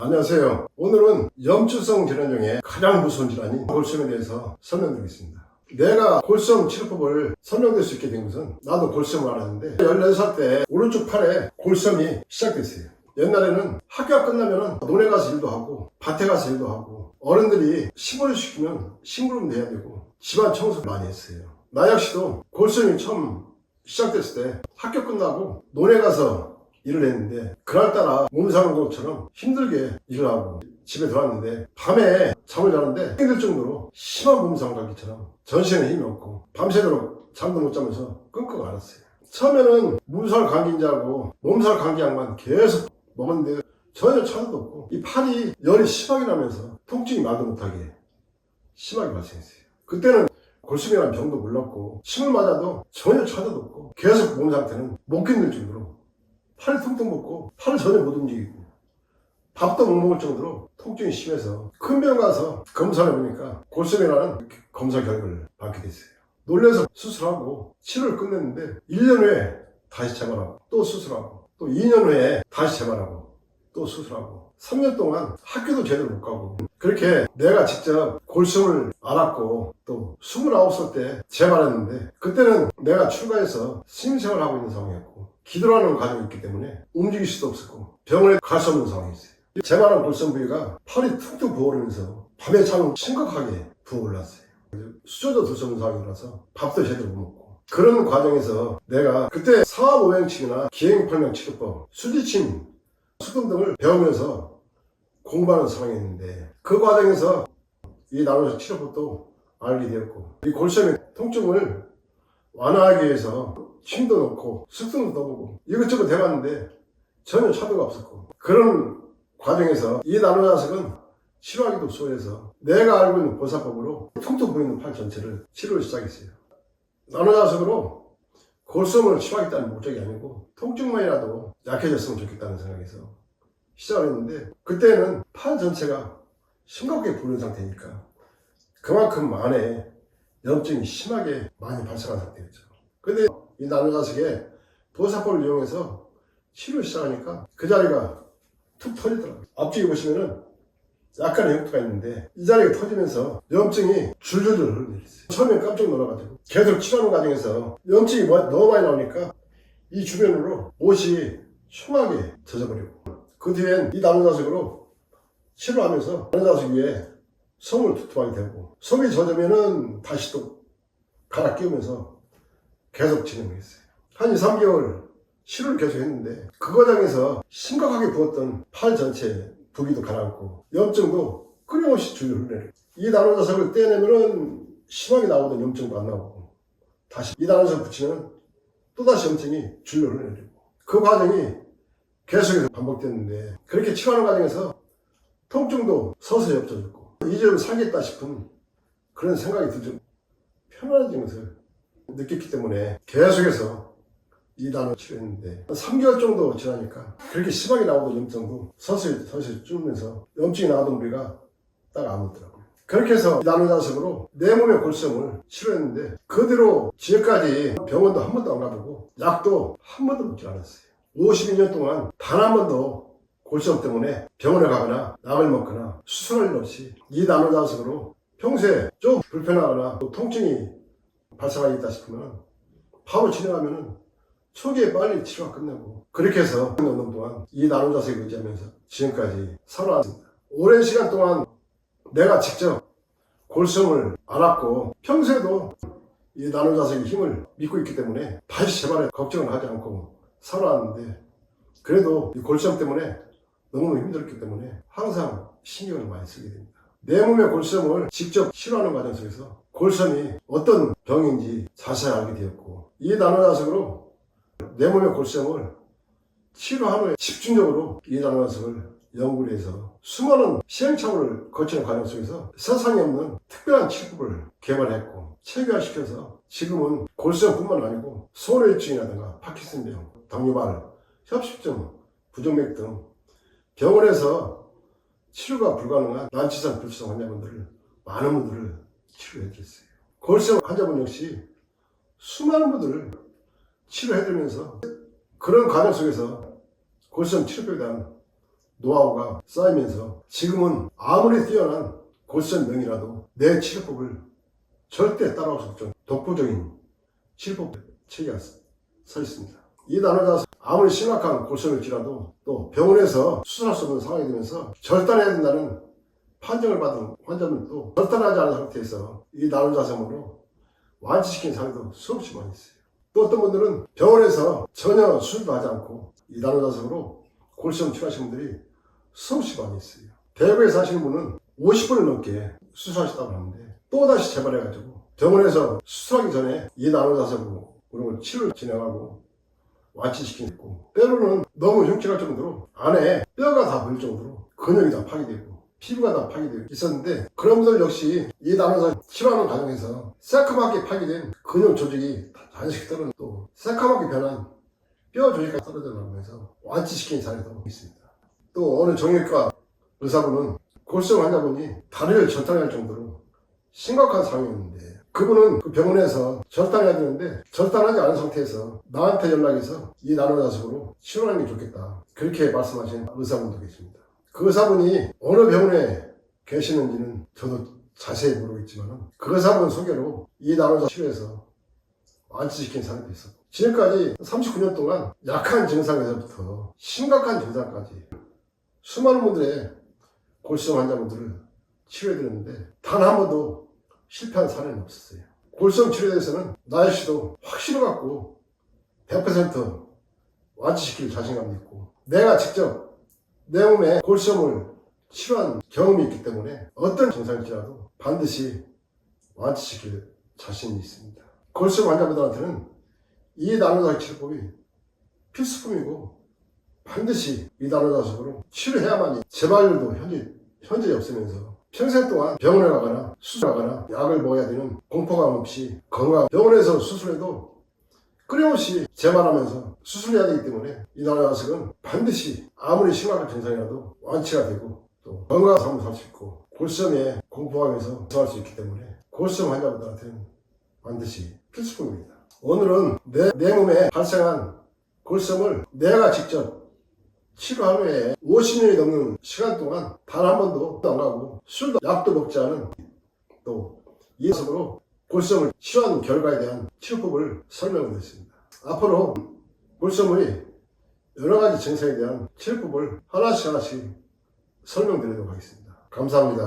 안녕하세요. 오늘은 염증성 질환 중에 가장 무서운 질환인 골수염에 대해서 설명드리겠습니다. 내가 골수염 치료법을 설명드릴 수 있게 된 것은 나도 골수염을 앓았는데 14살 때 오른쪽 팔에 골수염이 시작됐어요. 옛날에는 학교가 끝나면 논에 가서 일도 하고 밭에 가서 일도 하고 어른들이 심부름 시키면 심부름도 해야 되고 집안 청소를 많이 했어요. 나 역시도 골수염이 처음 시작됐을 때 학교 끝나고 논에 가서 일을 했는데 그날따라 몸 사는 것처럼 힘들게 일을 하고 집에 들어왔는데 밤에 잠을 자는데 힘들 정도로 심한 몸 상각기처럼 전신에 힘이 없고 밤새도록 잠도 못 자면서 끙끙 앓았어요. 처음에는 몸살 감기인 줄 알고 몸살 감기약만 계속 먹었는데 전혀 차도도 없고 이 팔이 열이 심하게 나면서 통증이 말도 못하게 심하게 발생했어요. 그때는 골수염이라는 병도 몰랐고 침을 맞아도 전혀 차도도 없고 계속 몸 상태는 못 견딜 정도로 팔이 퉁퉁 붓고 팔을 전혀 못 움직이고 밥도 못 먹을 정도로 통증이 심해서 큰 병 가서 검사를 해보니까 골수염이라는 검사 결과를 받게 됐어요. 놀라서 수술하고 치료를 끝냈는데 1년 후에 다시 재발하고 또 수술하고 또 2년 후에 다시 재발하고 또 수술하고 3년 동안 학교도 제대로 못 가고 그렇게 내가 직접 골수염을 앓았고 또 29살 때 재발했는데 그때는 내가 출가해서 신생활을 하고 있는 상황이었고 기도하는 과정이 있기 때문에 움직일 수도 없었고 병원에 갈 수 없는 상황이었어요. 재발한 골수염 부위가 팔이 툭툭 부어오르면서 밤에 잠을 심각하게 부어올랐어요. 수저도 들 수 없는 상황이라서 밥도 제대로 못 먹고 그런 과정에서 내가 그때 사업오행칙이나 기행팔명 치료법, 수지침, 수금 등을 배우면서 공부하는 상황이었는데 그 과정에서 이 나노자 치료법도 알게 되었고 이 골수염의 통증을 완화하기 위해서 침도 넣고 숙성도 넣어보고 이것저것 해봤는데 전혀 차도가 없었고 그런 과정에서 이 나노자석은 치료하기도 수월해서 내가 알고 있는 보살법으로 퉁퉁 부어있는 팔 전체를 치료를 시작했어요. 나노자석으로 골수염을 치료하겠다는 목적이 아니고 통증만이라도 약해졌으면 좋겠다는 생각에서 시작을 했는데 그때는 팔 전체가 심각하게 부은 상태니까 그만큼 안에 염증이 심하게 많이 발생한 상태였죠. 근데 이 나노자석에 보살법을 이용해서 치료를 시작하니까 그 자리가 툭 터지더라고요. 앞쪽에 보시면은 약간의 흉터가 있는데 이 자리가 터지면서 염증이 줄줄줄 흘러내렸어요. 처음엔 깜짝 놀라가지고 계속 치료하는 과정에서 염증이 너무 많이 나오니까 이 주변으로 옷이 흉하게 젖어버리고 그 뒤엔 이 나노자석으로 치료하면서 나노자석 위에 솜을 두툼하게 대고 솜이 젖으면은 다시 또 갈아 끼우면서 계속 진행했어요. 한 2, 3개월 치료를 계속 했는데 그 과정에서 심각하게 부었던 팔 전체 부기도 가라앉고 염증도 끊임없이 줄줄 흘러내려요. 이 나노자석을 떼내면은 심하게 나오던 염증도 안 나오고 다시 이 나노자석 붙이면 또다시 염증이 줄줄 흘러내리고 그 과정이 계속해서 반복됐는데 그렇게 치료하는 과정에서 통증도 서서히 없어졌고 이제 좀 살겠다 싶은 그런 생각이 들죠. 편안해진 것을 느꼈기 때문에 계속해서 이 단어 치료했는데 한 3개월 정도 지나니까 그렇게 심하게 나오던 염증도 서서히 줄면서 염증이 나오던 부위가 딱 안 오더라고요. 그렇게 해서 이 나노자석으로 내 몸의 골수염을 치료했는데 그 뒤로 지금까지 병원도 한 번도 안 가보고 약도 한 번도 먹지 않았어요. 52년 동안 단 한 번도 골수염 때문에 병원에 가거나 약을 먹거나 수술할 일 없이 이 나노자석으로 평소에 좀 불편하거나 또 통증이 발생하겠다 싶으면 바로 진행하면은 초기에 빨리 치료가 끝나고 그렇게 해서 5년 동안 이 나노자석을 의지하면서 지금까지 살아왔습니다. 오랜 시간 동안 내가 직접 골수염을 앓았고 평소에도 이 나노자석의 힘을 믿고 있기 때문에 다시 재발에 걱정을 하지 않고 살아왔는데 그래도 이 골수염 때문에 너무 힘들었기 때문에 항상 신경을 많이 쓰게 됩니다. 내 몸의 골수염을 직접 치료하는 과정 속에서 골수염이 어떤 병인지 자세히 알게 되었고 이 나노자석으로 내 몸의 골수염을 치료한 후에 집중적으로 이 나노자석을 연구를 해서 수많은 시행착오를 거치는 과정 속에서 세상에 없는 특별한 치료법을 개발했고 체계화시켜서 지금은 골수염뿐만 아니고 소뇌증이라든가 파킨슨병, 당뇨발, 협심증, 부정맥 등 병원에서 치료가 불가능한 난치성 불치성 환자분들을 많은 분들을 치료해드렸어요. 골수염 환자분 역시 수많은 분들을 치료해드리면서 그런 과정 속에서 골수염 치료법에 대한 노하우가 쌓이면서 지금은 아무리 뛰어난 골수전 명이라도 내 치료법을 절대 따라올 수 없죠. 독보적인 치료법 체계가 서 있습니다. 이 나누자서 아무리 심각한 골수염일지라도 또 병원에서 수술할 수 없는 상황이 되면서 절단해야 된다는 판정을 받은 환자분도 절단하지 않은 상태에서 이 나누자성으로 완치시킨 사례도 수없이 많이 있어요. 또 어떤 분들은 병원에서 전혀 수술도 하지 않고 이 나누자성으로 골수염 치료하신 분들이 수없이 많이 있어요. 대구에 사시는 분은 50분을 넘게 수술하셨다고 하는데 또다시 재발해가지고 병원에서 수술하기 전에 이 나누자성으로 그런 치료를 진행하고 완치시키고 때로는 너무 흉측할 정도로 안에 뼈가 다 보일 정도로 근육이 다 파괴되고 피부가 다 파괴되고 있었는데 그런 분들 역시 이 나누자성 치료하는 과정에서 새카맣게 파괴된 근육 조직이 자연스럽게 떨어지고 또 새카맣게 변한 뼈 조직까지 떨어져 나오면서 완치시킨 사례도 있습니다. 또 어느 정형외과 의사분은 골수염 환자분이 다리를 절단할 정도로 심각한 상황이었는데 그분은 그 병원에서 절단해야 되는데 절단하지 않은 상태에서 나한테 연락해서 이 나누자성으로 치료하는 게 좋겠다 그렇게 말씀하신 의사분도 계십니다. 그 의사분이 어느 병원에 계시는지는 저도 자세히 모르겠지만 그 의사분 소개로 이 나누자성 치료에서 완치시킨 사람도 있었고 지금까지 39년 동안 약한 증상에서부터 심각한 증상까지 수많은 분들의 골수염 환자분들을 치료해드렸는데 단 한 번도 실패한 사례는 없었어요. 골수염 치료에 대해서는 나혜 씨도 확신을 갖고 100% 완치시킬 자신감이 있고 내가 직접 내 몸에 골수염을 치료한 경험이 있기 때문에 어떤 증상일지라도 반드시 완치시킬 자신이 있습니다. 골수염 환자분들한테는 이 나누자성 치료법이 필수품이고 반드시 이 나누자성으로 치료해야만이 재발률도 현재 없으면서 평생 동안 병원에 가거나 수술하거나 약을 먹어야 되는 공포감 없이 건강 병원에서 수술해도 끊임없이 재발하면서 수술해야 되기 때문에 이 나누자성은 반드시 아무리 심각한 증상이라도 완치가 되고 또 건강한 삶을 살 수 있고 골수염에 공포감에서 벗어날 수 있기 때문에 골수염 환자분들한테는 반드시 필수품입니다. 오늘은 내 몸에 발생한 골수염을 내가 직접 치료한 후에 50년이 넘는 시간 동안 단 한 번도 안 가고 술도 약도 먹지 않은 또 이 녀석으로 골수염을 치료한 결과에 대한 치료법을 설명을 드렸습니다. 앞으로 골수염의 여러 가지 증상에 대한 치료법을 하나씩 설명드리도록 하겠습니다. 감사합니다.